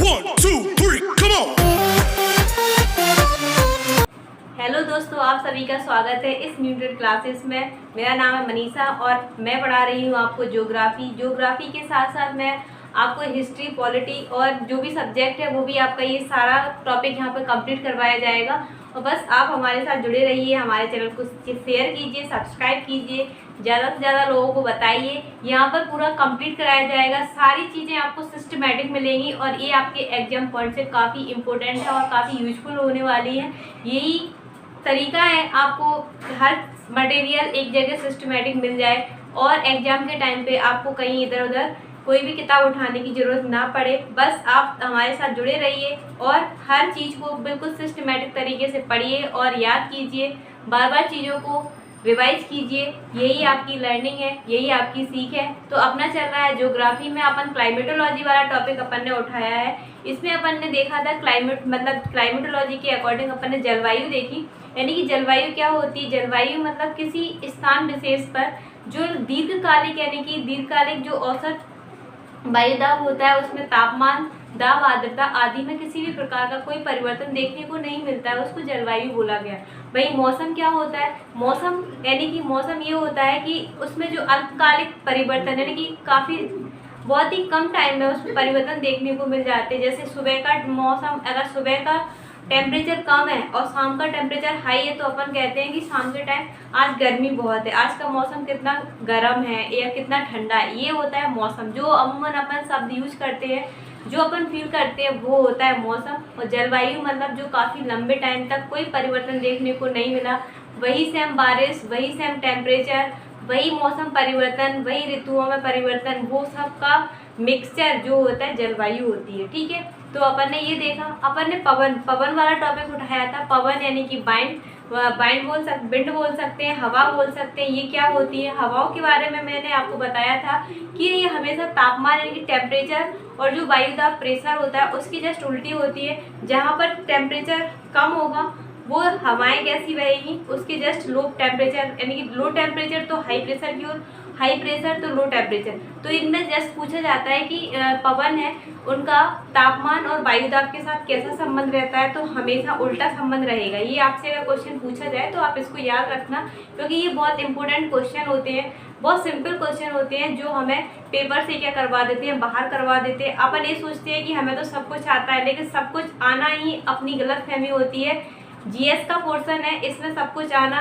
1, 2, 3, come on! Hello दोस्तों, आप सभी का स्वागत है इस न्यूट्रल क्लासेस में। मेरा नाम है मनीषा और मैं पढ़ा रही हूँ आपको ज्योग्राफी के साथ साथ मैं आपको हिस्ट्री, पॉलिटी और जो भी सब्जेक्ट है वो भी आपका ये सारा टॉपिक यहाँ पर कंप्लीट करवाया जाएगा। और बस आप हमारे साथ जुड़े रहिए, हमारे चैनल को शेयर कीजिए, सब्सक्राइब कीजिए, ज़्यादा से ज़्यादा लोगों को बताइए। यहाँ पर पूरा कंप्लीट कराया जाएगा, सारी चीज़ें आपको सिस्टमेटिक मिलेंगी और ये आपके एग्जाम पॉइंट से काफ़ी इंपॉर्टेंट है और काफ़ी यूजफुल होने वाली है। यही तरीका है आपको हर मटेरियल एक जगह सिस्टमेटिक मिल जाए और एग्जाम के टाइम पे आपको कहीं इधर उधर कोई भी किताब उठाने की ज़रूरत ना पड़े। बस आप हमारे साथ जुड़े रहिए और हर चीज़ को बिल्कुल सिस्टमेटिक तरीके से पढ़िए और याद कीजिए, बार बार चीज़ों को रिवाइज कीजिए। यही आपकी लर्निंग है, यही आपकी सीख है। तो अपना चल रहा है ज्योग्राफी में अपन क्लाइमेटोलॉजी वाला टॉपिक अपन ने उठाया है। इसमें अपन ने देखा था क्लाइमेटोलॉजी के अकॉर्डिंग अपन ने जलवायु देखी, यानी कि जलवायु क्या होती है। जलवायु मतलब किसी स्थान विशेष पर जो दीर्घकालिक यानी कि दीर्घकालिक जो औसत वायुदाब होता है उसमें तापमान, दाब, आर्द्रता आदि में किसी भी प्रकार का कोई परिवर्तन देखने को नहीं मिलता है, उसको जलवायु बोला गया। वही मौसम क्या होता है, मौसम यानी कि मौसम ये होता है कि उसमें जो अल्पकालिक परिवर्तन यानी कि काफ़ी बहुत ही कम टाइम में उसमें परिवर्तन देखने को मिल जाते हैं। जैसे सुबह का मौसम, अगर सुबह का टेम्परेचर कम है और शाम का टेम्परेचर हाई है तो अपन कहते हैं कि शाम के टाइम आज गर्मी बहुत है, आज का मौसम कितना गर्म है या कितना ठंडा है। ये होता है मौसम। जो अमूमन अपन शब्द यूज करते हैं, जो अपन फील करते हैं वो होता है मौसम। और जलवायु मतलब जो काफ़ी लंबे टाइम तक कोई परिवर्तन देखने को नहीं मिला, वही सेम बारिश, वही सेम टेम्परेचर, वही मौसम परिवर्तन, वही ऋतुओं में परिवर्तन, वो सब का मिक्सचर जो होता है जलवायु होती है। ठीक है, तो अपन ने ये देखा। अपन ने पवन वाला टॉपिक उठाया था। पवन यानी कि विंड बोल सकते हैं, हवा बोल सकते हैं। ये क्या होती है, हवाओं के बारे में मैंने आपको बताया था कि ये हमेशा तापमान यानी कि टेम्परेचर और जो वायुदाब प्रेशर होता है उसकी जस्ट उल्टी होती है। जहाँ पर टेम्परेचर कम होगा वो हवाएं कैसी बहेगी, उसके जस्ट लो टेम्परेचर यानी कि लो टेम्परेचर तो हाई प्रेशर की ओर, हाई प्रेशर तो लो टेम्परेचर। तो इनमें जस्ट पूछा जाता है कि पवन है उनका तापमान और वायुदाब के साथ कैसा संबंध रहता है, तो हमेशा उल्टा संबंध रहेगा। ये आपसे अगर क्वेश्चन पूछा जाए तो आप इसको याद रखना, क्योंकि ये बहुत इंपॉर्टेंट क्वेश्चन होते हैं, बहुत सिंपल क्वेश्चन होते हैं जो हमें पेपर से क्या करवा देते हैं, बाहर करवा देते हैं। अपन ये सोचते हैं कि हमें तो सब कुछ आता है, लेकिन सब कुछ आना ही अपनी गलतफहमी होती है। जीएस का पोर्शन है, इसमें सब कुछ आना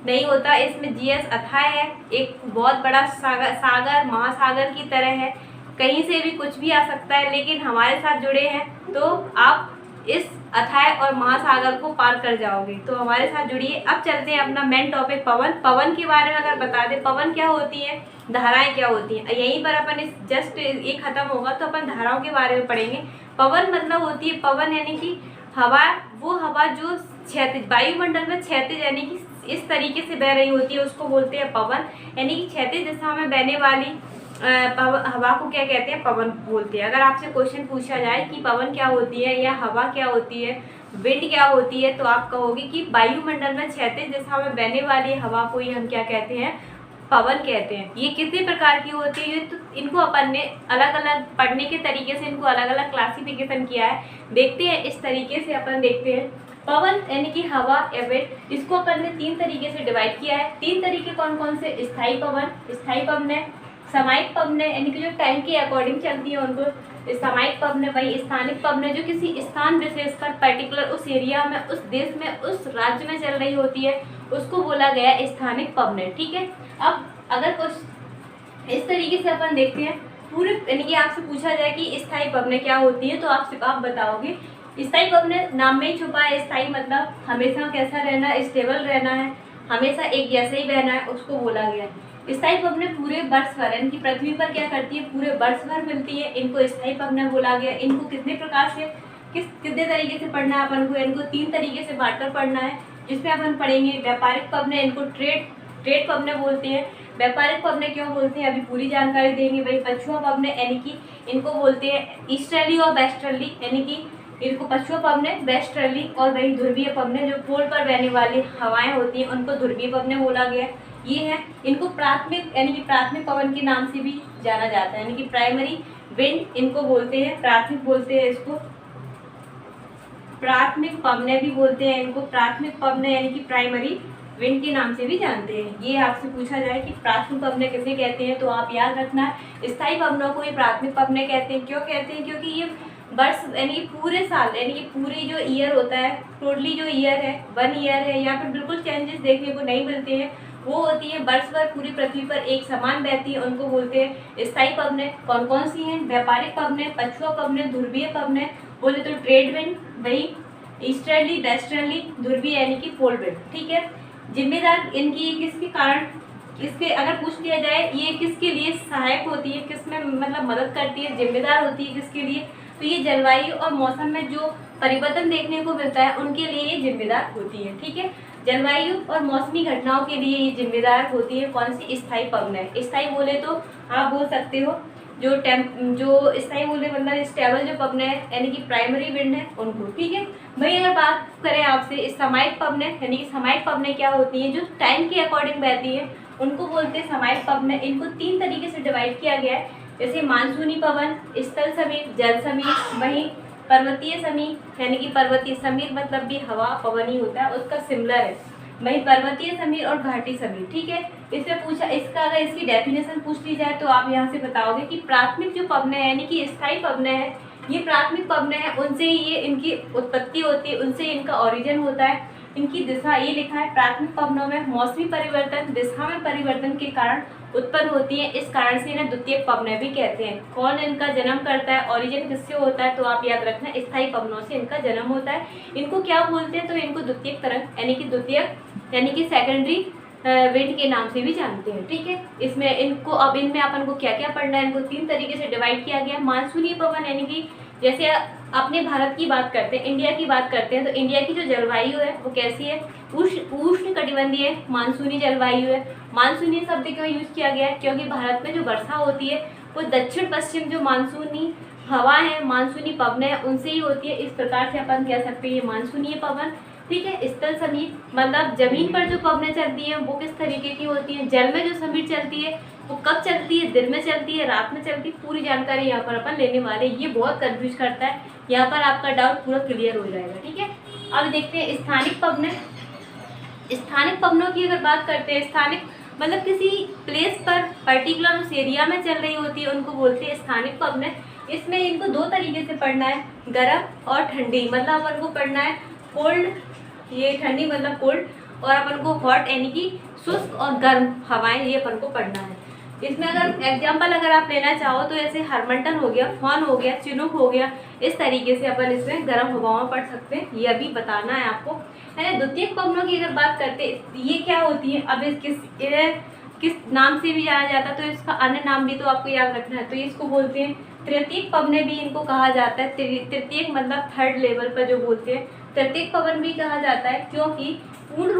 नहीं होता। इसमें जीएस अथाह है, एक बहुत बड़ा सागर महासागर की तरह है, कहीं से भी कुछ भी आ सकता है। लेकिन हमारे साथ जुड़े हैं तो आप इस अथाह और महासागर को पार कर जाओगे। तो हमारे साथ जुड़िए। अब चलते हैं अपना मेन टॉपिक पवन के बारे में अगर बता दें, पवन क्या होती है, धाराएं क्या होती हैं। यहीं पर अपन इस जस्ट ये खत्म होगा तो अपन धाराओं के बारे में पढ़ेंगे। पवन मतलब होती है, पवन यानी कि हवा, वो हवा जो क्षैतिज वायुमंडल में क्षैतिज यानी कि इस तरीके से बह रही होती है उसको बोलते हैं पवन। यानी कि क्षैतिज दिशा में बहने वाली हवा को क्या कहते हैं, पवन बोलते हैं। अगर आपसे क्वेश्चन पूछा जाए कि पवन क्या होती है या हवा क्या होती है, विंड क्या होती है, तो आप कहोगे कि वायुमंडल में क्षैतिज दिशा में बहने वाली हवा को ही हम क्या कहते हैं, पवन कहते हैं। ये कितने प्रकार की होती है, तो इनको अपन ने अलग अलग पढ़ने के तरीके से इनको अलग अलग क्लासिफिकेशन किया है। देखते हैं इस तरीके से अपन देखते हैं। पवन यानी कि हवा या विंड, इसको अपन ने 3 तरीके से डिवाइड किया है। 3 तरीके कौन कौन से, स्थायी पवन है, सामयिक पवन है यानी कि जो टाइम के अकॉर्डिंग चलती है उनको सामयिक पवन है। वही स्थानिक पवन है जो किसी स्थान विशेष पर पर्टिकुलर उस एरिया में, उस देश में, उस राज्य में चल रही होती है, उसको बोला गया स्थानिक पवन है। ठीक है, अब अगर कुछ इस तरीके से अपन देखते हैं पूरे, यानी कि आपसे पूछा जाए कि स्थायी पवनें क्या होती है तो आप बताओगे स्थायी पवनें नाम में ही छुपा है। स्थायी मतलब हमेशा कैसा रहना, स्टेबल रहना है, हमेशा एक जैसे ही रहना है, उसको बोला गया है। स्थायी पवनें पूरे वर्ष भर यानी कि पृथ्वी पर क्या करती है, पूरे वर्ष भर मिलती है, इनको स्थायी पवनें बोला गया। इनको कितने प्रकार से कितने तरीके से पढ़ना है अपन को, इनको 3 तरीके से बांटकर पढ़ना है, जिसमें अपन पढ़ेंगे व्यापारिक पवनें, इनको ट्रेड पवनें बोलते हैं। व्यापारिक पवनें क्यों बोलते हैं अभी पूरी जानकारी देंगे। वही पछुआ पवनें यानी कि इनको बोलते हैं ईस्टर्ली और वेस्टर्ली, यानी कि इनको पछुआ पवनें, वेस्टर्ली, और वही ध्रुवीय पवनें जो पोल पर बहने वाली हवाएं होती हैं उनको ध्रुवीय पवनें बोला गया। ये है, इनको प्राथमिक यानी कि प्राथमिक पवन के नाम से भी जाना जाता है, यानी कि प्राइमरी विंड इनको बोलते हैं, प्राथमिक बोलते हैं इसको, प्राथमिक पवने भी बोलते हैं इनको, प्राथमिक पवने यानी कि प्राइमरी विंड के नाम से भी जानते हैं। ये आपसे पूछा जाए कि प्राथमिक पवने किसे कहते हैं तो आप याद रखना स्थायी पवनों को ये प्राथमिक पवने कहते हैं। क्यों कहते हैं? क्योंकि ये वर्ष यानी पूरे साल यानी कि पूरी जो ईयर होता है, टोटली जो ईयर है 1 ईयर है या फिर बिल्कुल चेंजेस देखने को नहीं मिलते हैं, वो होती है वर्ष भर पूरी पृथ्वी पर एक समान बहती है, उनको बोलते हैं स्थायी पवने। कौन कौन सी हैं? व्यापारिक पवने, पछुआ पवने, ध्रुवीय पवने बोले तो ट्रेड विंड, वही ईस्टर्ली, वेस्टर्ली, ध्रुवीय यानी कि पोल विंड। ठीक है, जिम्मेदार इनकी किसके कारण, इसके अगर पूछ लिया जाए ये किसके लिए सहायक होती है, किस में मतलब मदद करती है, जिम्मेदार होती है किसके लिए, तो ये जलवायु और मौसम में जो परिवर्तन देखने को मिलता है उनके लिए ये जिम्मेदार होती है। ठीक है, जलवायु और मौसमी घटनाओं के लिए ये जिम्मेदार होती है। कौन सी? स्थायी पवने। स्थायी बोले तो आप बोल सकते हो जो स्थायी बोले मतलब स्टेबल जो पवने हैं यानी कि प्राइमरी विंड है उनको। ठीक है, वही अगर बात करें आपसे सामयिक पवने यानी कि सामयिक पवने क्या होती हैं? जो टाइम के अकॉर्डिंग बहती है उनको बोलते हैं सामयिक पवने। इनको 3 तरीके से डिवाइड किया गया है, जैसे मानसूनी पवन, स्थल समीर, जल समीर, वहीं पर्वतीय समीर यानी कि पर्वतीय समीर मतलब भी हवा पवन ही होता है, उसका सिमिलर है, वहीं पर्वतीय समीर और घाटी समीर। ठीक है, इससे पूछा इसका अगर इसकी डेफिनेशन पूछ ली जाए तो आप यहाँ से बताओगे कि प्राथमिक जो पवने हैं यानी कि स्थायी पवने हैं, ये प्राथमिक पवने हैं, उनसे ये इनकी उत्पत्ति होती है, उनसे इनका ओरिजिन होता है। इनकी दिशा ये लिखा है, प्राथमिक पवनों में मौसमी परिवर्तन दिशा में परिवर्तन के कारण उत्पन्न होती है, इस कारण से इन्हें द्वितीयक पवने भी कहते हैं। कौन इनका जन्म करता है, ओरिजिन किससे होता है, तो आप याद रखना स्थायी पवनों से इनका जन्म होता है। इनको क्या बोलते हैं, तो इनको द्वितीयक तरंग यानी कि द्वितीयक यानी कि सेकेंडरी विंड के नाम से भी जानते हैं। ठीक है, इसमें इनको अब इनमें अपन को क्या क्या पढ़ना है, इनको 3 तरीके से डिवाइड किया गया। मानसूनी पवन यानी कि जैसे अपने भारत की बात करते हैं, इंडिया की बात करते हैं, तो इंडिया की जो जलवायु है वो कैसी है? उष्ण कटिबंधीय मानसूनी जलवायु है। मानसूनी शब्द क्यों यूज किया गया है? क्योंकि भारत में जो वर्षा होती है वो दक्षिण पश्चिम जो मानसूनी हवा है, मानसूनी पवन है, उनसे ही होती है। इस प्रकार से अपन कह सकते हैं ये मानसूनी पवन। ठीक है, स्थल समीर मतलब जमीन पर जो पवनें चलती हैं वो किस तरीके की होती हैं। जल में जो समीर चलती है वो कब चलती है? दिन में चलती है, रात में चलती है, पूरी जानकारी यहाँ पर अपन लेने वाले। ये बहुत कंफ्यूज करता है, यहाँ पर आपका डाउट पूरा क्लियर हो जाएगा। ठीक है, अब देखते हैं स्थानिक पवनें। स्थानिक पवनों की अगर बात करते हैं, स्थानिक मतलब किसी प्लेस पर पर्टिकुलर उस एरिया में चल रही होती है, उनको बोलते हैं स्थानिक पवनें। इसमें इनको 2 तरीके से पढ़ना है, गर्म और ठंडी। मतलब अपन को पढ़ना है कोल्ड, ये ठंडी मतलब कोल्ड, और अपन को हॉट यानी कि शुष्क और गर्म हवाएं, ये अपन को पढ़ना है। इसमें अगर एग्जाम्पल अगर आप लेना चाहो तो ऐसे हरमंटन हो गया, फॉन हो गया, चिनूक हो गया, इस तरीके से अपन इसमें गर्म हवाओं पढ़ सकते हैं। ये अभी बताना है आपको, है ना। द्वितीयक पवनों की अगर बात करते ये क्या होती है, अब किस नाम से भी जाना जाता है, तो इसका अन्य नाम भी तो आपको याद रखना है। तो इसको बोलते हैं तृतीयक पवनें भी इनको कहा जाता है। तृतीयक मतलब 3rd लेवल पर जो बोलते हैं, तृतीयक पवन भी कहा जाता है, क्योंकि पूर्ण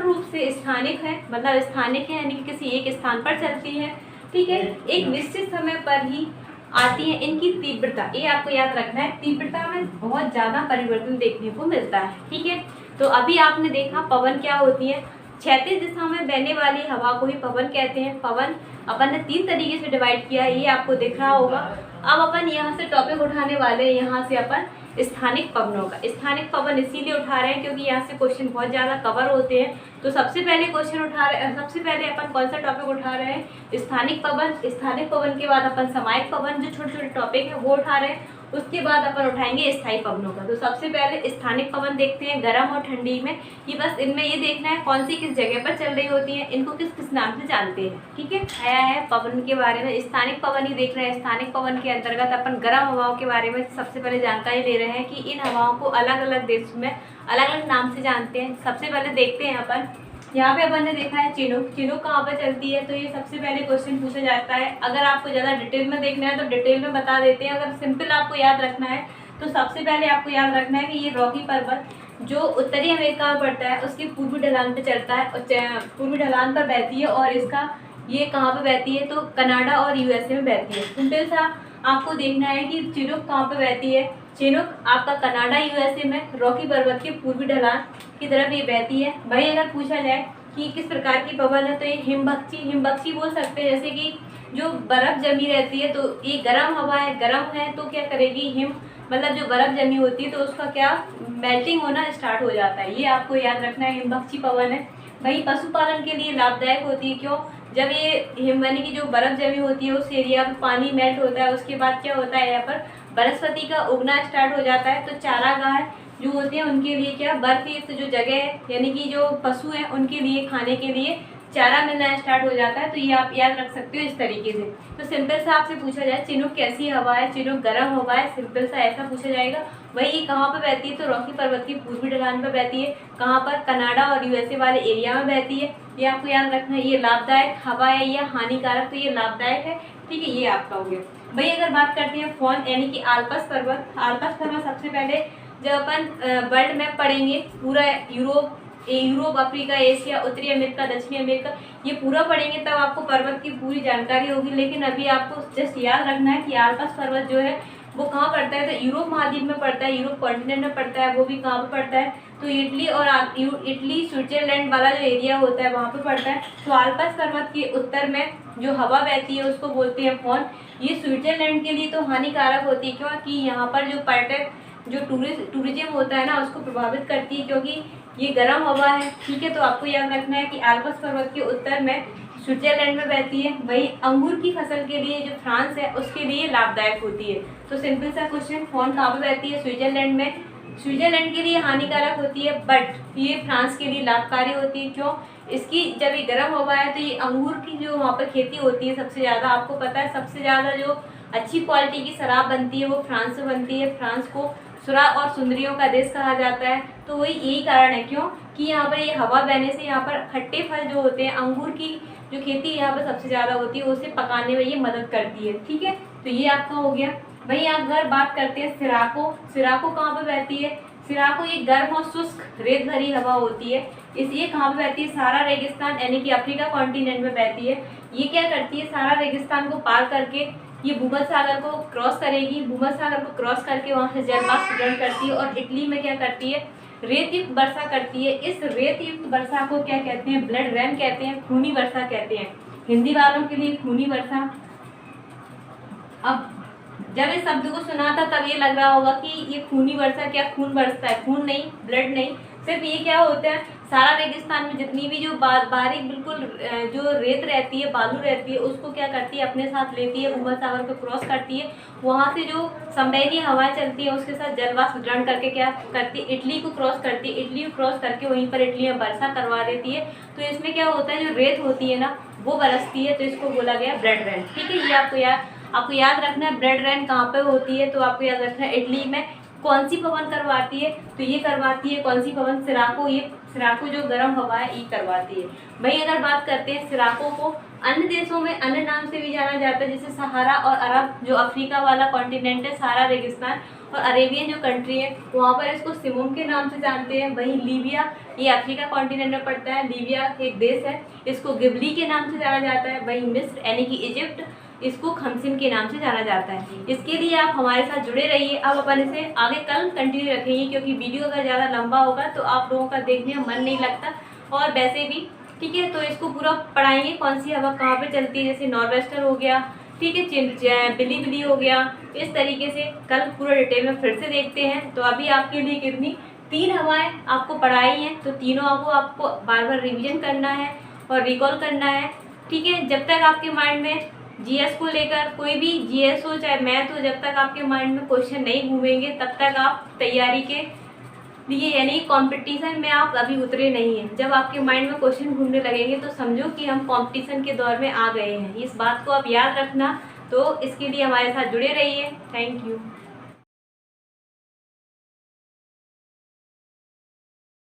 रूप से स्थानिक है, मतलब स्थानिक है यानी कि किसी एक स्थान पर चलती है। ठीक है, एक निश्चित समय पर ही आती है। इनकी तीव्रता, ये आपको याद रखना है, तीव्रता में बहुत ज़्यादा परिवर्तन देखने को मिलता है। ठीक है, तो अभी आपने देखा पवन क्या होती है, क्षैतिज दिशा में बहने वाली हवा को ही पवन कहते हैं। पवन अपन ने 3 तरीके से डिवाइड किया है, ये आपको दिख रहा होगा। अब अपन यहाँ से टॉपिक उठाने वाले हैं, यहाँ से अपन स्थानिक पवनों का। स्थानिक पवन इसीलिए उठा रहे हैं क्योंकि यहाँ से क्वेश्चन बहुत ज़्यादा कवर होते हैं। तो सबसे पहले सबसे पहले अपन कौन सा टॉपिक उठा रहे हैं? स्थानिक पवन। स्थानिक पवन के बाद अपन सामयिक पवन, जो छोटे छोटे टॉपिक है वो उठा रहे हैं। उसके बाद अपन उठाएंगे स्थायी पवनों का। तो सबसे पहले स्थानिक पवन देखते हैं, गर्म और ठंडी में। ये बस इनमें ये देखना है कौन सी किस जगह पर चल रही होती है, इनको किस किस नाम से जानते हैं। ठीक है, आया है पवन के बारे में, स्थानिक पवन ही देख रहे हैं। स्थानिक पवन के अंतर्गत अपन गर्म हवाओं के बारे में सबसे पहले जानकारी ले रहे हैं कि इन हवाओं को अलग अलग देश में अलग अलग नाम से जानते हैं। सबसे पहले देखते हैं अपन, यहाँ पे अपन ने देखा है चिनूक। चिनूक कहाँ पर चलती है, तो ये सबसे पहले क्वेश्चन पूछा जाता है। अगर आपको ज़्यादा डिटेल में देखना है तो डिटेल में बता देते हैं, अगर सिंपल आपको याद रखना है तो सबसे पहले आपको याद रखना है कि ये रॉकी पर्वत जो उत्तरी अमेरिका में पड़ता है उसकी पूर्वी ढलान पर चलता है और पूर्वी ढलान पर बहती है। और इसका ये कहाँ पर बहती है, तो कनाडा और यूएसए में बहती है। सिंपल सा आपको देखना है कि चिनूक कहाँ पर बहती है। चिनूक आपका कनाडा यूएसए में रॉकी पर्वत के पूर्वी ढलान की तरफ ये बहती है। वही अगर पूछा जाए कि किस प्रकार की पवन है, तो ये हिमबख्शी बोल सकते हैं। जैसे कि जो बर्फ़ जमी रहती है, तो ये गर्म हवा है, गर्म है तो क्या करेगी, हिम मतलब जो बर्फ़ जमी होती है तो उसका क्या मेल्टिंग होना स्टार्ट हो जाता है। ये आपको याद रखना है, हिमभक्षी पवन है। वही पशुपालन के लिए लाभदायक होती है। क्यों? जब ये हिम यानी कि जो बर्फ़ जमी होती है उस एरिया में पानी मेल्ट होता है, उसके बाद क्या होता है, यहाँ पर वनस्पति का उगना स्टार्ट हो जाता है। तो चारागाह जो होते हैं उनके लिए क्या बर्फयुक्त जो जगह है, यानी कि जो पशु हैं उनके लिए खाने के लिए चारा मिलना स्टार्ट हो जाता है। तो ये आप याद रख सकते हो इस तरीके से। तो सिंपल सा आपसे पूछा जाए चिनूक कैसी हवा है, चिनूक गर्म हवा है, सिंपल सा ऐसा पूछा जाएगा। वही कहाँ पर बहती है, तो रॉकी पर्वत की पूर्वी ढलान पर बहती है। कहाँ पर? कनाडा और यूएसए वाले एरिया में बहती है। ये आपको याद रखना है। ये लाभदायक हवा है या हानिकारक, तो ये लाभदायक है। ठीक है, ये आपका हो गया। भाई अगर बात करते हैं फॉन यानी कि आल्पस पर्वत, आल्पस पर्वत सबसे पहले जब अपन वर्ल्ड मैप पढ़ेंगे पूरा यूरोप, अफ्रीका, एशिया, उत्तरी अमेरिका, दक्षिणी अमेरिका, ये पूरा पढ़ेंगे तब आपको पर्वत की पूरी जानकारी होगी। लेकिन अभी आपको जस्ट याद रखना है कि आल्पस पर्वत जो है वो कहाँ पड़ता है, तो यूरोप महाद्वीप में पड़ता है, यूरोप कॉन्टिनेंट में पड़ता है। वो भी कहाँ पर पड़ता है, तो इटली और इटली स्विट्जरलैंड वाला जो एरिया होता है वहाँ पर पड़ता है। तो आल्पस पर्वत के उत्तर में जो हवा बहती है उसको बोलते हैं फॉन। ये स्विट्जरलैंड के लिए तो हानिकारक होती है, क्योंकि यहाँ पर जो पर्यटक जो टूरिज्म होता है ना उसको प्रभावित करती है, क्योंकि ये गर्म हवा है। ठीक है, तो आपको याद रखना है कि आल्पस पर्वत के उत्तर में स्विट्जरलैंड में बहती है। वही अंगूर की फसल के लिए जो फ्रांस है उसके लिए लाभदायक होती है। तो सिंपल सा क्वेश्चन, फॉन कहाँ पर बहती है? स्विट्जरलैंड में। स्विट्जरलैंड के लिए हानिकारक होती है, बट ये फ्रांस के लिए लाभकारी होती है। क्यों? इसकी जब ये गर्म हवा है तो ये अंगूर की जो वहाँ पर खेती होती है सबसे ज़्यादा, आपको पता है सबसे ज़्यादा जो अच्छी क्वालिटी की शराब बनती है वो फ्रांस से बनती है। फ्रांस को सुरा और सुंदरियों का देश कहा जाता है। तो वही यही कारण है, क्यों कि यहाँ पर ये हवा बहने से यहाँ पर खट्टे फल जो होते हैं, अंगूर की जो खेती यहाँ पर सबसे ज़्यादा होती है, उसे पकाने में ये मदद करती है। ठीक है, तो ये आपका हो गया। वहीं आप अगर बात करते हैं सिराको, सिराको कहाँ पर बहती है? सिराको ये गर्म और शुष्क रेत भरी हवा होती है। ये कहाँ पर बहती है? सहारा रेगिस्तान यानी कि अफ्रीका कॉन्टिनेंट में बहती है। ये क्या करती है, सहारा रेगिस्तान को पार करके ये भूमध्य सागर को क्रॉस करेगी। भूमध्य सागर को क्रॉस करके वहाँ से जलवाष्प ग्रहण करती है और इटली में क्या करती है, रेत युक्त वर्षा करती है। इस रेत युक्त वर्षा को क्या कहते हैं? ब्लड रेन कहते हैं, खूनी वर्षा कहते हैं। हिंदी वालों के लिए खूनी वर्षा। अब जब इस शब्द को सुना था तब ये लग रहा होगा कि ये खूनी वर्षा, क्या खून बरसता है? खून नहीं, ब्लड नहीं, सिर्फ ये क्या होता है, सारा रेगिस्तान में जितनी भी जो बारीक बिल्कुल जो रेत रहती है, बालू रहती है, उसको क्या करती है, अपने साथ लेती है, भूमध्य सागर को क्रॉस करती है। वहाँ से जो संवैनी हवाएं चलती है उसके साथ जलवाष्प ग्रहण करके क्या करती है, इटली को क्रॉस करती है। इटली को क्रॉस करके वहीं पर इटली में वर्षा करवा देती है। तो इसमें क्या होता है, जो रेत होती है ना वो बरसती है, तो इसको बोला गया ब्लड रेन। ठीक है, ये आपको याद रखना है। ब्लड रेन कहाँ पे होती है, तो आपको याद रखना है इटली में। कौन सी पवन करवाती है, तो ये करवाती है कौन सी पवन, सिराको। ये सिराको जो गर्म हवा है ये करवाती है। वहीं अगर बात करते हैं सिराको को अन्य देशों में अन्य नाम से भी जाना जाता है, जैसे सहारा और अरब जो अफ्रीका वाला कॉन्टिनेंट है, सहारा रेगिस्तान, और अरेबियन जो कंट्री है वहाँ पर इसको सिमुम के नाम से जानते हैं। वहीं लीबिया, ये अफ्रीका कॉन्टिनेंट में पड़ता है, लीबिया एक देश है, इसको गिबली के नाम से जाना जाता है। वहीं मिस्र यानी कि इजिप्ट, इसको खमसिन के नाम से जाना जाता है। इसके लिए आप हमारे साथ जुड़े रहिए। अब अपन इसे आगे कल कंटिन्यू रखेंगे, क्योंकि वीडियो अगर ज़्यादा लंबा होगा तो आप लोगों का देखने में मन नहीं लगता, और वैसे भी ठीक है। तो इसको पूरा पढ़ाएंगे, कौन सी हवा कहाँ पे चलती है, जैसे नॉर्वेस्टर हो गया, ठीक है, बिली बिली हो गया, इस तरीके से कल पूरा डिटेल में फिर से देखते हैं। तो अभी आपके लिए कितनी 3 हवाएं आपको पढ़ाई हैं, तो तीनों आपको बार बार रिविजन करना है और रिकॉल करना है। ठीक है, जब तक आपके माइंड में जीएस को लेकर कोई भी जीएस हो चाहे मैथ हो, जब तक आपके माइंड में क्वेश्चन नहीं घूमेंगे तब तक आप तैयारी के लिए यानी कंपटीशन में आप अभी उतरे नहीं हैं। जब आपके माइंड में क्वेश्चन घूमने लगेंगे तो समझो कि हम कंपटीशन के दौर में आ गए हैं। इस बात को आप याद रखना। तो इसके लिए हमारे साथ जुड़े रहिए। Thank you.